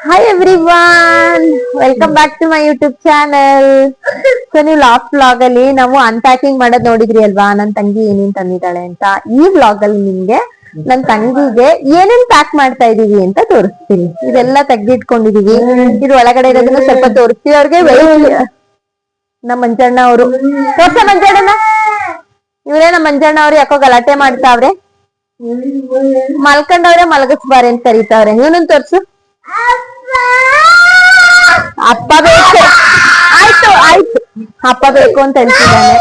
Hi everyone, welcome back to my YouTube channel. So ನೀವು last vlog ಅಲ್ಲಿ ನಾವು unpacking ಮಾಡೋದ್ ನೋಡಿದ್ರಿ ಅಲ್ವಾ, ನನ್ ತಂಗಿ ಏನೇನ್ ತಂದಿದ್ದಾಳೆ ಅಂತ. ಈ ವ್ಲಾಗ್ ಅಲ್ಲಿ ನಿಮ್ಗೆ ನನ್ ತಂಗಿಗೆ ಏನೇನ್ ಪ್ಯಾಕ್ ಮಾಡ್ತಾ ಇದೀವಿ ಅಂತ ತೋರಿಸ್ತೀನಿ. ಇದೆಲ್ಲ ತೆಗ್ದಿಟ್ಕೊಂಡಿದೀವಿ. ಇದು ಒಳಗಡೆ ಇರೋದನ್ನ ಸ್ವಲ್ಪ ತೋರಿಸ್ತೀವಿ ಅವ್ರಿಗೆ. ನಮ್ಮ ಮಂಜಣ್ಣ ಅವರು ಮಂಜಣ್ಣ ಇವರೇ ನಮ್ಮ ಮಂಜಣ್ಣ ಅವ್ರು ಯಾಕೋ ಗಲಾಟೆ ಮಾಡ್ತಾವ್ರೆ. ಮಲ್ಕೊಂಡವ್ರೆ, ಮಲಗಿಸ್ಬಾರೆ ಅಂತ ಕರೀತಾವ್ರೆ. ಇವನನ್ ತೋರ್ಸು. ಅಪ್ಪ ಬೇಕು, ಆಯ್ತು ಆಯ್ತು, ಅಪ್ಪ ಬೇಕು ಅಂತ ಹೇಳ್ತಿದ್ದಾನೆ.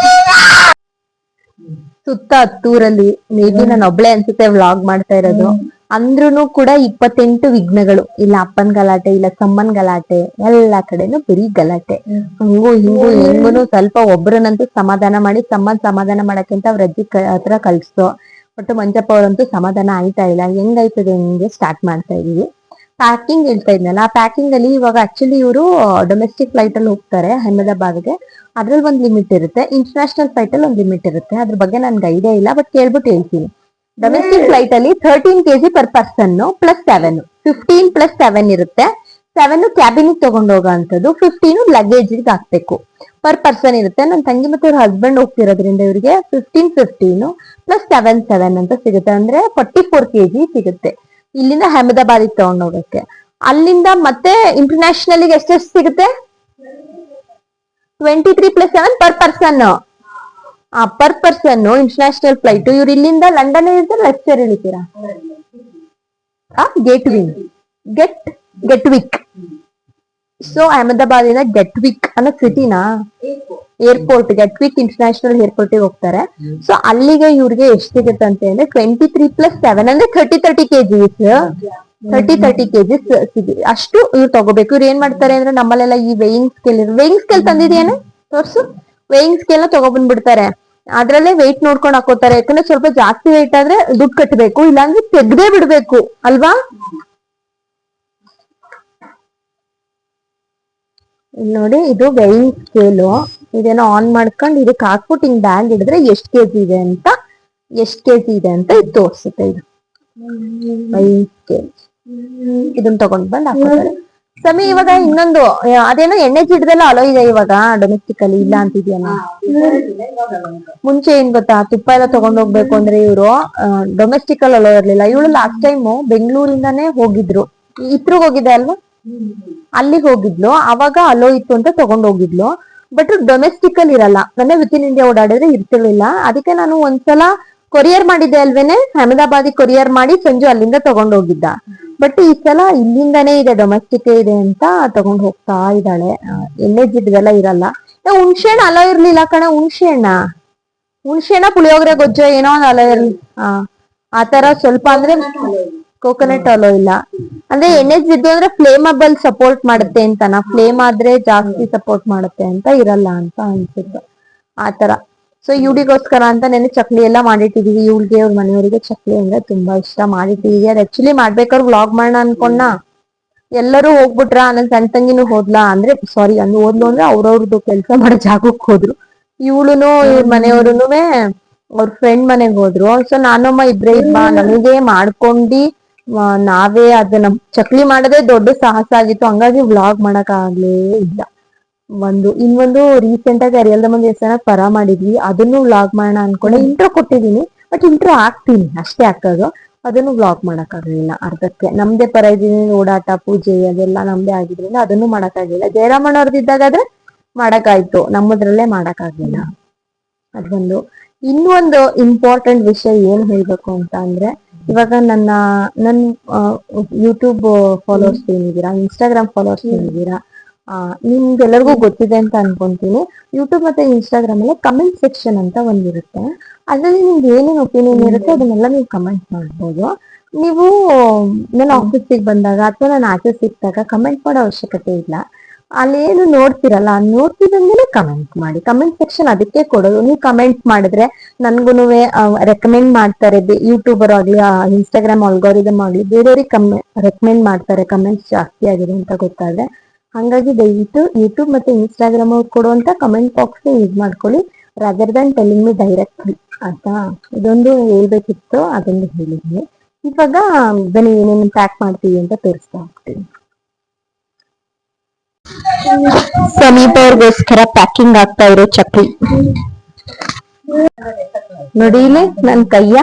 ಸುತ್ತ ಹತ್ತೂರಲ್ಲಿ ಮೇ ಬಿ ನಾನು ಒಬ್ಳೆ ಅನ್ಸುತ್ತೆ ವ್ಲಾಗ್ ಮಾಡ್ತಾ ಇರೋದು. ಅಂದ್ರೂ ಕೂಡ 28 ವಿಘ್ನಗಳು. ಇಲ್ಲ ಅಪ್ಪನ್ ಗಲಾಟೆ, ಇಲ್ಲ ತಮ್ಮನ್ ಗಲಾಟೆ, ಎಲ್ಲಾ ಕಡೆನೂ ಬರೀ ಗಲಾಟೆ. ಹಂಗು ಹಿಂಗು ಹೆಂಗುನು ಸ್ವಲ್ಪ ಒಬ್ರನ್ನಂತೂ ಸಮಾಧಾನ ಮಾಡಿ, ತಮ್ಮನ್ ಸಮಾಧಾನ ಮಾಡಕ್ಕಿಂತ ಅವ್ರ ಅಜ್ಜಿ ಹತ್ರ ಕಳ್ಸೋ. ಬಟ್ ಮಂಜಪ್ಪ ಅವರಂತೂ ಸಮಾಧಾನ ಆಯ್ತಾ ಇಲ್ಲ. ಹೆಂಗಾಯ್ತದೆ ಹಿಂಗೆ ಸ್ಟಾರ್ಟ್ ಮಾಡ್ತಾ ಇದೀವಿ. ಪ್ಯಾಕಿಂಗ್ ಹೇಳ್ತಾ ಇದ್ನಲ್ಲ, ಆ ಪ್ಯಾಕಿಂಗ್ ಅಲ್ಲಿ ಇವಾಗ ಆಕ್ಚುಲಿ ಇವರು ಡೊಮೆಸ್ಟಿಕ್ ಫ್ಲೈಟ್ ಅಲ್ಲಿ ಹೋಗ್ತಾರೆ ಅಹಮದಾಬಾದ್ಗೆ. ಅದ್ರಲ್ಲಿ ಒಂದ್ ಲಿಮಿಟ್ ಇರುತ್ತೆ, ಇಂಟರ್ನ್ಯಾಷನಲ್ ಫ್ಲೈಟ್ ಅಲ್ಲಿ ಒಂದ್ ಲಿಮಿಟ್ ಇರುತ್ತೆ. ಅದ್ರ ಬಗ್ಗೆ ನನ್ಗೆ ಐಡಿಯಾ ಇಲ್ಲ, ಬಟ್ ಕೇಳ್ಬಿಟ್ಟು ಹೇಳ್ತೀನಿ. ಡೊಮೆಸ್ಟಿಕ್ ಫ್ಲೈಟ್ ಅಲ್ಲಿ 13 kg per person plus 7, 15 plus 7 ಇರುತ್ತೆ. 7 ಕ್ಯಾಬಿನ್ ತಗೊಂಡೋಗೋ ಅಂತದ್ದು, 15 ಲಗೇಜ್ ಹಾಕ್ಬೇಕು. ಪರ್ ಪರ್ಸನ್ ಇರುತ್ತೆ. ನನ್ನ ತಂಗಿ ಮತ್ತೆ ಅವ್ರ ಹಸ್ಬೆಂಡ್ ಹೋಗ್ತಿರೋದ್ರಿಂದ ಇವರಿಗೆ 15 ಪ್ಲಸ್ 7 ಅಂತ ಸಿಗುತ್ತೆ. ಅಂದ್ರೆ 44 kg ಸಿಗುತ್ತೆ ಇಲ್ಲಿಂದ ಅಹಮದಾಬಾದ್ ತಗೊಂಡೋಗಕ್ಕೆ. ಅಲ್ಲಿಂದ ಮತ್ತೆ ಇಂಟರ್ನ್ಯಾಷನಲ್ ಎಷ್ಟೆಷ್ಟು ಸಿಗುತ್ತೆ? 23 plus 7 per person. Per person international flight. ಇವ್ರು ಇಲ್ಲಿಂದ ಲಂಡನ್ ಇರ್ತಾರೆ, ಲೆಸ್ಟರ್ ಇಳಿತೀರಾ? ಗೆಟ್ವಿಕ್. ಸೊ ಅಹಮದಾಬಾದ್ ಇಂದ ಗೆಟ್ವಿಕ್ ಅನ್ನೋ ಸಿಟಿನಾ ಏರ್ಪೋರ್ಟ್, ಗೆಟ್ವಿಕ್ ಇಂಟರ್ನ್ಯಾಷನಲ್ ಏರ್ಪೋರ್ಟ್ ಹೋಗ್ತಾರೆ. ಸೊ ಅಲ್ಲಿಗೆ ಇವ್ರಿಗೆ ಎಷ್ಟು ಸಿಗುತ್ತೆ ಅಂತ ಅಂದ್ರೆ 23 ಪ್ಲಸ್ 7 ಅಂದ್ರೆ 30 kgs. 30 kgs ಅಷ್ಟು ಇವ್ರು ತಗೋಬೇಕು. ಇವ್ರು ಏನ್ ಮಾಡ್ತಾರೆ ಅಂದ್ರೆ, ನಮ್ಮಲ್ಲೆಲ್ಲ ಈ ವೇಯಿಂಗ್ ಸ್ಕೇಲ್ ತಂದಿದ್ಯಾನೆ ತೋರ್ಸು. ವೇಯಿಂಗ್ ಸ್ಕೇಲ್ ತಗೊಬಂದ್ಬಿಡ್ತಾರೆ. ಅದ್ರಲ್ಲೇ ವೆಯ್ಟ್ ನೋಡ್ಕೊಂಡು ಹಾಕೋತಾರೆ. ಯಾಕಂದ್ರೆ ಸ್ವಲ್ಪ ಜಾಸ್ತಿ ವೆಯ್ಟ್ ಆದ್ರೆ ದುಡ್ಡು ಕಟ್ಟಬೇಕು, ಇಲ್ಲಾಂದ್ರೆ ತೆಗ್ದೇ ಬಿಡ್ಬೇಕು ಅಲ್ವಾ? ನೋಡಿ, ಇದು ವೇಯಿಂಗ್ ಸ್ಕೇಲು. ಇದೇನೋ ಆನ್ ಮಾಡ್ಕೊಂಡು ಇದಕ್ಕೆ ಹಾಕ್ಬಿಟ್ಟು ಹಿಂಗ್ ಬ್ಯಾಗ್ ಹಿಡಿದ್ರೆ ಎಷ್ಟ್ ಕೆಜಿ ಇದೆ ಅಂತ ಇದು ತೋರಿಸುತ್ತೆ. ಇದು ವೇಯಿಂಗ್ ಸ್ಕೇಲ್. ಇದನ್ನ ತಗೊಂಡ್ ಬಂದ್ ಹಾಕೋತಾರೆ. ಸಮಿ, ಇವಾಗ ಇನ್ನೊಂದು ಅದೇನೋ ಎಣ್ಣೆ ಚೀಟದೆಲ್ಲ ಅಲೋ ಇದೆ ಇವಾಗ ಡೊಮೆಸ್ಟಿಕ್ ಅಲ್ಲಿ, ಇಲ್ಲ ಅಂತಿದ್ಯಾನ? ಮುಂಚೆ ಏನ್ ಗೊತ್ತಾ, ತುಪ್ಪ ಎಲ್ಲ ತಗೊಂಡ್ ಹೋಗ್ಬೇಕು ಅಂದ್ರೆ ಇವ್ರು ಡೊಮೆಸ್ಟಿಕ್ ಅಲ್ಲಿ ಅಲೋ ಇರ್ಲಿಲ್ಲ. ಇವಳು ಲಾಸ್ಟ್ ಟೈಮ್ ಬೆಂಗಳೂರಿಂದಾನೇ ಹೋಗಿದ್ರು, ಇತ್ರಿಗೆ ಹೋಗಿದೆ ಅಲ್ವಾ, ಅಲ್ಲಿಗೆ ಹೋಗಿದ್ಲು. ಅವಾಗ ಅಲೋ ಇತ್ತು ಅಂತ ತಗೊಂಡ್ ಹೋಗಿದ್ಲು. ಬಟ್ ಡೊಮೆಸ್ಟಿಕ್ ಅಲ್ಲಿ ಇರಲ್ಲ. ಅಂದ್ರೆ ವಿತ್ ಇನ್ ಇಂಡಿಯಾ ಓಡಾಡಿದ್ರೆ ಇರ್ತಿರ್ಲಿಲ್ಲ. ಅದಕ್ಕೆ ನಾನು ಒಂದ್ಸಲ ಕೊರಿಯರ್ ಮಾಡಿದ್ದೆ ಅಲ್ವೇನೆ, ಅಹಮದಾಬಾದ್ ಕೊರಿಯರ್ ಮಾಡಿ ಸಂಜು ಅಲ್ಲಿಂದ ತಗೊಂಡ್ ಹೋಗಿದ್ದ. ಬಟ್ ಈ ಸಲ ಇಲ್ಲಿಂದಾನೇ ಇದೆ, ಡೊಮೆಸ್ಟಿಕ್ ಇದೆ ಅಂತ ತಗೊಂಡ್ ಹೋಗ್ತಾ ಇದ್ದಾಳೆ. ಎಣ್ಣೆ ಜಿಡ್ವೆಲ್ಲ ಇರಲ್ಲ. ಹುಣ್ಸೆಹಣ್ಣು ಅಲೋ ಇರ್ಲಿಲ್ಲ ಕಣ. ಹುಣ್ಸೆಹಣ್ಣ ಪುಳಿಯೋಗರೆ ಗೊಜ್ಜೋ ಏನೋ ಒಂದು ಅಲೋ ಇರ್ಲಿ. ಆತರ ಸ್ವಲ್ಪ ಅಂದ್ರೆ ಕೋಕೋನಟ್ ಅಲೋ ಇಲ್ಲ. ಅಂದ್ರೆ ಎಣ್ಣೆ ಜಿಡ್ಡು ಅಂದ್ರೆ ಫ್ಲೇಮಬಲ್ ಸಪೋರ್ಟ್ ಮಾಡುತ್ತೆ ಅಂತನಾ, ಫ್ಲೇಮ್ ಆದ್ರೆ ಜಾಸ್ತಿ ಸಪೋರ್ಟ್ ಮಾಡುತ್ತೆ ಅಂತ ಇರಲ್ಲ ಅಂತ ಅನ್ಸುತ್ತೆ. ಆತರ. ಸೊ ಇವ್ಳಿಗೋಸ್ಕರ ಅಂತ ನೆನೆ ಚಕ್ಲಿ ಎಲ್ಲ ಮಾಡಿಟ್ಟಿದೀವಿ. ಇವ್ಳಿಗೆ ಅವ್ರ ಮನೆಯವರಿಗೆ ಚಕ್ಲಿ ಅಂದ್ರೆ ತುಂಬಾ ಇಷ್ಟ, ಮಾಡಿಟ್ಟಿದೀವಿ. ಅದ್ ಆಕ್ಚುಲಿ ಮಾಡ್ಬೇಕಾದ್ರೆ ವ್ಲಾಗ್ ಮಾಡೋಣ ಅನ್ಕೊಂಡ, ಎಲ್ಲರೂ ಹೋಗ್ಬಿಟ್ರ. ನನ್ ಸಣ್ಣ ತಂಗಿನೂ ಹೋದ್ಲಾ, ಅಂದ್ರೆ ಸಾರಿ ಓದ್ಲು ಅಂದ್ರೆ ಅವ್ರವ್ರದ್ದು ಕೆಲ್ಸ ಮಾಡೋ ಜಾಗಕ್ಕೆ ಹೋದ್ರು. ಇವಳುನು ಇವ್ರ ಮನೆಯವ್ರುನು ಅವ್ರ ಫ್ರೆಂಡ್ ಮನೆಗ್ ಹೋದ್ರು. ಸೊ ನಾನಮ್ಮ ಇಬ್ರೇ ಇದ್ವಾ, ನಮಗೆ ಮಾಡ್ಕೊಂಡಿ ನಾವೇ ಅದನ್ನ ಚಕ್ಲಿ ಮಾಡೋದೇ ದೊಡ್ಡ ಸಾಹಸ ಆಗಿತ್ತು. ಹಂಗಾಗಿ ವ್ಲಾಗ್ ಮಾಡಕ್ ಆಗ್ಲೇ ಇಲ್ಲ. ಇನ್ನೊಂದು ರೀಸೆಂಟ್ ಆಗಿ ಅರಿಯಲ್ದಮ್ಮ ದೇವಸ್ಥಾನ ಪರ ಮಾಡಿದ್ವಿ, ಅದನ್ನು ವ್ಲಾಗ್ ಮಾಡೋಣ ಅನ್ಕೊಂಡೆ. ಇಂಟ್ರೋ ಕೊಟ್ಟಿದೀನಿ, ಬಟ್ ಇಂಟ್ರೋ ಹಾಕ್ತೀನಿ ಅಷ್ಟೇ ಹಾಕೋದು. ಅದನ್ನು ವ್ಲಾಗ್ ಮಾಡಕ್ ಆಗ್ಲಿಲ್ಲ. ಅರ್ಧಕ್ಕೆ ನಮ್ದೇ ಪರ ಇದೀನಿ, ಓಡಾಟ ಪೂಜೆ ಅದೆಲ್ಲ ನಮ್ದೇ ಆಗಿದ್ರಿಂದ ಅದನ್ನು ಮಾಡಕ್ ಆಗಿಲ್ಲ. ಜಯರಾಮಣ್ಣ ಅವ್ರದ್ದಿದ್ದಾಗಾದ್ರೆ ಮಾಡಕ್ಕಾಯ್ತು, ನಮ್ಮದ್ರಲ್ಲೇ ಮಾಡಕ್ ಆಗಿಲ್ಲ. ಅದೊಂದು. ಇನ್ನೊಂದು ಇಂಪಾರ್ಟೆಂಟ್ ವಿಷಯ ಏನ್ ಹೇಳ್ಬೇಕು ಅಂತ ಅಂದ್ರೆ, ಇವಾಗ ನನ್ನ ಯೂಟ್ಯೂಬ್ ಫಾಲೋವರ್ಸ್ ಏನಿದ್ದೀರಾ, ಇನ್ಸ್ಟಾಗ್ರಾಮ್ ಫಾಲೋವರ್ಸ್ ಏನಿದ್ದೀರಾ, ನಿಮ್ಗೆಲ್ಲರಿಗೂ ಗೊತ್ತಿದೆ ಅಂತ ಅನ್ಕೊಂತೀನಿ. ಯೂಟ್ಯೂಬ್ ಮತ್ತೆ ಇನ್ಸ್ಟಾಗ್ರಾಮ್ ಅಲ್ಲಿ ಕಮೆಂಟ್ ಸೆಕ್ಷನ್ ಅಂತ ಒಂದಿರುತ್ತೆ. ಅದ್ರಲ್ಲಿ ನಿಮ್ಗೆ ಏನೇನು ಒಪಿನಿಯನ್ ಇರುತ್ತೆ ಅದನ್ನೆಲ್ಲ ನೀವು ಕಮೆಂಟ್ ಮಾಡ್ಬೋದು. ನೀವು ನನ್ನ ಆಫೀಸಿಗೆ ಬಂದಾಗ ಅಥವಾ ನಾನು ಆಚೆ ಸಿಕ್ಕಿದಾಗ ಕಮೆಂಟ್ ಮಾಡೋ ಅವಶ್ಯಕತೆ ಇಲ್ಲ. ಅಲ್ಲಿ ಏನು ನೋಡ್ತಿರಲ್ಲ, ನೋಡ್ತಿದಂಗೆನೆ ಕಮೆಂಟ್ ಮಾಡಿ. ಕಮೆಂಟ್ ಸೆಕ್ಷನ್ ಅದಕ್ಕೆ ಕೊಡೋದು. ನೀವು ಕಮೆಂಟ್ ಮಾಡಿದ್ರೆ ನನ್ಗುನು ರೆಕಮೆಂಡ್ ಮಾಡ್ತಾರೆ. ಯೂಟ್ಯೂಬರ್ ಆಗ್ಲಿ, ಇನ್ಸ್ಟಾಗ್ರಾಮ್ ಆಲ್ಗೋರಿದಮ್ ಆಗ್ಲಿ, ಬೇರೆಯವ್ರಿಗೆ ರೆಕಮೆಂಡ್ ಮಾಡ್ತಾರೆ ಕಮೆಂಟ್ಸ್ ಜಾಸ್ತಿ ಆಗಿದೆ ಅಂತ ಗೊತ್ತಾದ್ರೆ. ಹಂಗಾಗಿ ದಯವಿಟ್ಟು ಯೂಟ್ಯೂಬ್ ಮತ್ತೆ ಇನ್ಸ್ಟಾಗ್ರಾಮ್ ಅವ್ರು ಕೊಡುವಂತ ಕಮೆಂಟ್ ಬಾಕ್ಸ್ ಯೂಸ್ ಮಾಡ್ಕೊಳ್ಳಿ, ರಾದರ್ ದನ್ ಟೆಲಿಂಗ್ ಮಿ ಡೈರೆಕ್ಟ್ಲಿ ಅಂತ. ಇದೊಂದು ಹೇಳ್ಬೇಕಿತ್ತು, ಅದೊಂದು ಹೇಳಿದ್ವಿ. ಇವಾಗ ಬನ್ನಿ ಏನೇನು ಪ್ಯಾಕ್ ಮಾಡ್ತೀವಿ ಅಂತ ತೋರಿಸ್ತಾ ಹೋಗ್ತೀನಿ. ಸಮೀಪ ಅವ್ರಿಗೋಸ್ಕರ ಪ್ಯಾಕಿಂಗ್ ಆಗ್ತಾ ಇರೋ ಚಕ್ಲಿ ನೋಡಿ ಇಲ್ಲಿ ನನ್ ಕೈಯ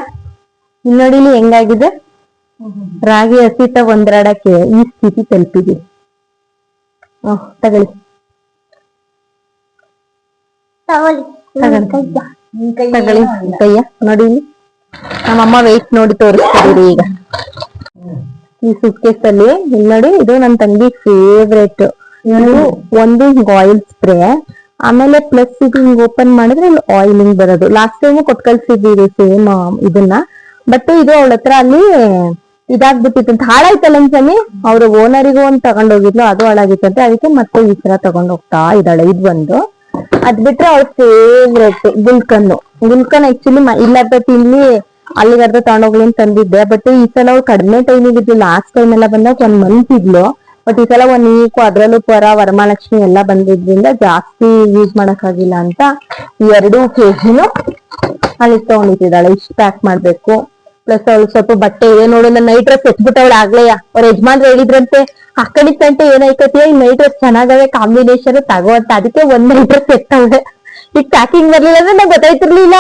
ನೋಡಿಲಿ ಹೆಂಗಾಗಿದೆ. ರಾಗಿ ಹಸಿತ ಒಂದ್ರಾಡಕ್ಕೆ ಈ ಸ್ಥಿತಿ ತಲುಪಿದೆ. ತಗೊಳ್ಳಿ ತಗೊಳ್ಳಿ ಕೈಯ ನೋಡಿ ಇಲ್ಲಿ ನಮ್ಮಮ್ಮ ವೆಯ್ಟ್ ನೋಡಿ ತೋರಿಸ್ತಿದೀರಿ ಈಗ. ಈ ಸೂಟ್ಕೇಸ್ ಅಲ್ಲಿ ಇಲ್ಲಿ ನೋಡಿ, ಇದು ನನ್ ತಂಗಿ ಫೇವ್ರೇಟ್. ಇದು ಒಂದು ಆಯಿಲ್ ಸ್ಪ್ರೇ, ಆಮೇಲೆ ಪ್ಲಸ್ ಇದು ಹಿಂಗ್ ಓಪನ್ ಮಾಡಿದ್ರೆ ಇಲ್ಲಿ ಆಯಿಲಿಂಗ್ ಬರೋದು. ಲಾಸ್ಟ್ ಟೈಮ್ ಕೊಟ್ ಕಳ್ಸಿದ್ದೀವಿ ಸೇಮ್ ಇದನ್ನ, ಬಟ್ ಇದು ಅವಳ ಹತ್ರ ಅಲ್ಲಿ ಇದಾಗ್ಬಿಟ್ಟಿತ್ತಂತ, ಹಾಳಾಯ್ತಲ್ಲ ಅನ್ಸನಿ. ಅವ್ರ ಓನರಿಗೂ ಒಂದ್ ತಗೊಂಡೋಗಿದ್ಲು, ಅದು ಹಾಳಾಗಿತ್ತಂತೆ. ಅದಕ್ಕೆ ಮತ್ತೆ ಈ ತರ ತಗೊಂಡ್ ಹೋಗ್ತಾ ಇದ್ದಾಳೆ. ಇದು ಒಂದು ಅದ್ ಬಿಟ್ರೆ ಅವ್ರ ಫೇವ್ರೇಟ್ ಗುಲ್ಕನ್ ಆಕ್ಚುಲಿ ಇಲ್ಲದ ಇಲ್ಲಿ ಅಲ್ಲಿಗೆ ಅರ್ಧ ತಗೊಂಡೋಗ್ಲಿ ಅಂತ ತಂದಿದ್ದೆ. ಬಟ್ ಈ ಸಲ ಅವ್ರು ಕಡಿಮೆ ಟೈಮಿಗೆ ಇದ್ಲು. ಲಾಸ್ಟ್ ಟೈಮ್ ಎಲ್ಲ ಬಂದಾಗ 1 ಮಂತ್ ಇದ್ಲು. ಬಟ್ ಈ ಸಲ 1 ವೀಕ್, ಅದ್ರಲ್ಲೂ ವರಮಹಾಲಕ್ಷ್ಮಿ ಎಲ್ಲ ಬಂದಿದ್ರಿಂದ ಜಾಸ್ತಿ ಯೂಸ್ ಮಾಡಕ್ ಆಗಿಲ್ಲ ಅಂತ 2 kg ಅಲ್ಲಿ ತಗೊಂಡಿದ್ದಾಳೆ. ಇಷ್ಟು ಪ್ಯಾಕ್ ಮಾಡ್ಬೇಕು. ಪ್ಲಸ್ ಅವಳು ಸ್ವಲ್ಪ ಬಟ್ಟೆ ಇದೆ ನೋಡು, ನನ್ನ ನೈಟ್ ಡ್ರೆಸ್ ಎತ್ಬಿಟ್ಟವಳು ಆಗ್ಲೇಯ. ಅವ್ರ ಯಜಮಾನ್ರು ಹೇಳಿದ್ರಂತೆ ಹಾಕೊಂಡಿದ್ ಕಂಟೆ ಏನಾಯ್ಕತಿಯ, ಈ ನೈಟ್ ಡ್ರೆಸ್ ಚೆನ್ನಾಗವೆ ಕಾಂಬಿನೇಷನ್ ತಗೋ ಅಂತ. ಅದಕ್ಕೆ 1 ನೈಟ್ ಡ್ರೆಸ್ ಎತ್ತವಳೆ. ಈಗ ಪ್ಯಾಕಿಂಗ್ ಬರ್ಲಿಲ್ಲ ಅಂದ್ರೆ ನಂಗೆ ಗೊತ್ತಾಯ್ತಿರ್ಲಿಲ್ಲ.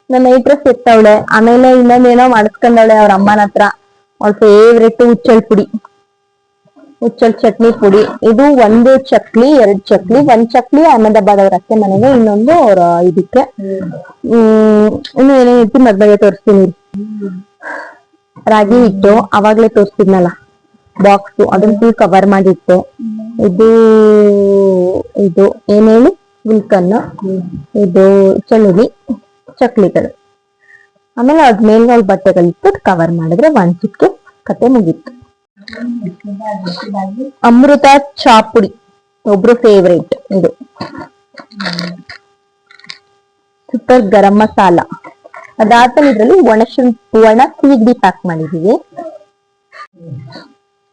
ನನ್ನ ನೈಟ್ ಡ್ರೆಸ್ ಎತ್ತವಳೆ. ಆಮೇಲೆ ಇನ್ನೊಂದೇನೋ ಮಾಡಿಸ್ಕೊಂಡವಳೆ ಅವ್ರ ಅಮ್ಮನ ಹತ್ರ. ಅವ್ಳ ಫೇವ್ರೆಟ್ ಹುಚ್ಚಲ್ ಚಟ್ನಿ ಪುಡಿ. ಇದು 1 ಚಕ್ಲಿ 2 ಚಕ್ಲಿ, 1 ಚಕ್ಲಿ ಅಹಮದಾಬಾದ್ ಅವ್ರ ಅತ್ತೆ ಮನೆಗೆ, ಇನ್ನೊಂದು ಅವ್ರ ಇದಕ್ಕೆ. ಇನ್ನು ಏನೇನೈತಿ ಮದ್ವೆಗೆ ತೋರಿಸ್ತೀನಿ. ರಾಗಿ ಹಿಟ್ಟು ಅವಾಗ್ಲೇ ತೋರಿಸ್ತಿದ್ನಲ್ಲ ಬಾಕ್ಸ್, ಅದನ್ನ ಫುಲ್ ಕವರ್ ಮಾಡಿಟ್ಟೆ. ಇದು ಇದು ಏನ್ ಹೇಳಿ ಗುಲ್ಕನ್, ಇದು ಚಳುವಿ ಚಕ್ಲಿಗಳು. ಆಮೇಲೆ ಅದ್ಮೇಲೆ ಅವ್ಳ ಬಟ್ಟೆಗಳಿಟ್ಟು ಕವರ್ ಮಾಡಿದ್ರೆ 1 ಸುಟ್ಕೆ ಕತೆ ಮುಗೀತು. ಅಮೃತ ಚಾಪುಡಿ ಒಬ್ರು ಫೇವ್ರೇಟ್. ಇದು ಸೂಪರ್ ಗರಂ ಮಸಾಲ. ಅದಾದ್ಮೇಲೆ ಇದ್ರಲ್ಲಿ ಒಣ ಸೀಗಡಿ ಪ್ಯಾಕ್ ಮಾಡಿದೀವಿ.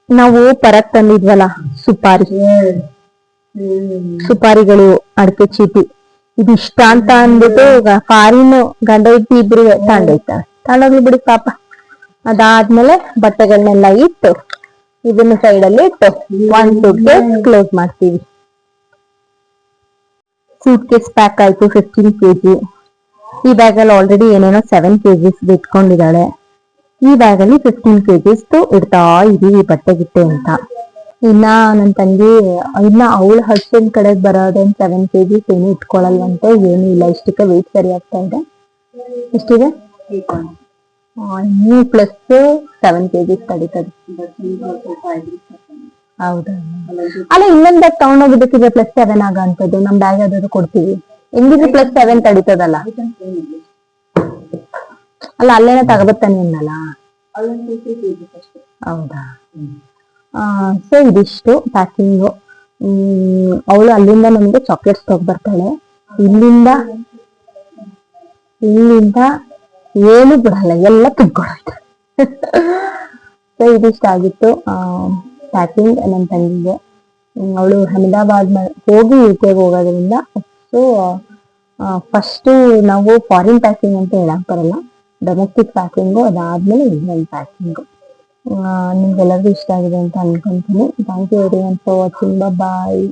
ನಾವು ಪರಕ್ ತಂದಿದ್ವಲ್ಲ ಸುಪಾರಿಗಳು, ಅಡಕೆ ಚೀಟಿ, ಇದು ಇಷ್ಟ ಅಂತ ಅಂದ್ಬಿಟ್ಟು ಫಾರಿನ್ ಗಂಡ ಇಟ್ಟು ಇಬ್ರು ತಗೊಂಡೋಗ್ಲಿ ಬಿಡಿ ಪಾಪ. ಅದಾದ್ಮೇಲೆ ಬಟ್ಟೆಗಳನ್ನೆಲ್ಲ ಇಟ್ಟು ಇದನ್ನ ಸೈಡ್ ಅಲ್ಲಿ ಇಟ್ಟು 1 ಸೂಟ್ಕೇಸ್ ಕ್ಲೋಸ್ ಮಾಡ್ತೀವಿ. ಸೂಟ್ಕೇಸ್ ಪ್ಯಾಕ್ ಆಯ್ತು 15 kg. ಈ ಬ್ಯಾಗ್ ಅಲ್ಲಿ ಆಲ್ರೆಡಿ ಏನೇನೋ 7 kg ಇಟ್ಕೊಂಡಿದ್ದಾಳೆ. ಈ ಬ್ಯಾಗ್ ಅಲ್ಲಿ 15 kg ಇಡ್ತಾ ಇದೀವಿ ಬಟ್ಟೆ ಗಿಟ್ಟೆ ಅಂತ. ಇನ್ನ ನನ್ ತಂಗಿ ಇನ್ನ ಅವಳ ಹಸ್ಬೆಂಡ್ ಕಡೆಗ್ ಬರೋದೇನ್ 7 kg ಏನು ಇಟ್ಕೊಳಲ್ವಂತೆ. ಏನು ಇಲ್ಲ, ಇಷ್ಟಕ್ಕೆ ವೆಯ್ಟ್ ಸರಿ ಆಗ್ತಾ ಇದೆ. ಎಷ್ಟಿದೆ? ಇನ್ನೂ ಪ್ಲಸ್ 7 kg ತಡೀತದೆ. ಹೌದಾ? ಅಲ್ಲ, ಇನ್ನೊಂದ್ ಬ್ಯಾಗ್ ತಗೊಂಡೋಗಿದ್ದಕ್ಕಿದೆ ಪ್ಲಸ್ 7 ಆಗ ಅಂತದ್ದು. ನಮ್ ಬ್ಯಾಗ್ ಯಾವ್ದಾದ್ರು ಕೊಡ್ತೀವಿ. ಹೆಂಗಿದ್ರೆ ಪ್ಲಸ್ 7 ತಡೀತದಲ್ಲ. ಅಲ್ಲ, ಅಲ್ಲೇನ ತಗೋಬತ್ತಾನೆ ಅನ್ನಲ್ಲ. ಹೌದಾ? ಸೊ ಇದಿಷ್ಟು ಪ್ಯಾಕಿಂಗು. ಅವಳು ಅಲ್ಲಿಂದ ನಮ್ಗೆ ಚಾಕ್ಲೇಟ್ಸ್ ತಗೊಬರ್ತಾಳೆ. ಇಲ್ಲಿಂದ ಏನು ಬಿಡಲ್ಲ, ಎಲ್ಲ ತುಂಬ್ಕೊಳತ್ತೆ. ಸೊ ಇದಿಷ್ಟ ಆಗಿತ್ತು ಪ್ಯಾಕಿಂಗ್ ನನ್ನ ತಂಗಿಗೆ. ಅವಳು ಅಹಮದಾಬಾದ್ ಹೋಗಿ ಯುಕೆಗೆ ಹೋಗೋದ್ರಿಂದ ಸೊ ಫಸ್ಟ್ ನಾವು ಫಾರಿನ್ ಪ್ಯಾಕಿಂಗ್ ಅಂತ ಹೇಳಕ್ ಬರಲ್ಲ, ಡೊಮೆಸ್ಟಿಕ್ ಪ್ಯಾಕಿಂಗು. ಅದಾದ್ಮೇಲೆ ಇಂಡಿಯನ್ ಪ್ಯಾಕಿಂಗು. ನಿಮ್ಗೆಲ್ಲರಿಗೂ ಇಷ್ಟ ಆಗಿದೆ ಅಂತ ಅನ್ಕೊಂತೀನಿ. Thank you everyone for watching. Bye.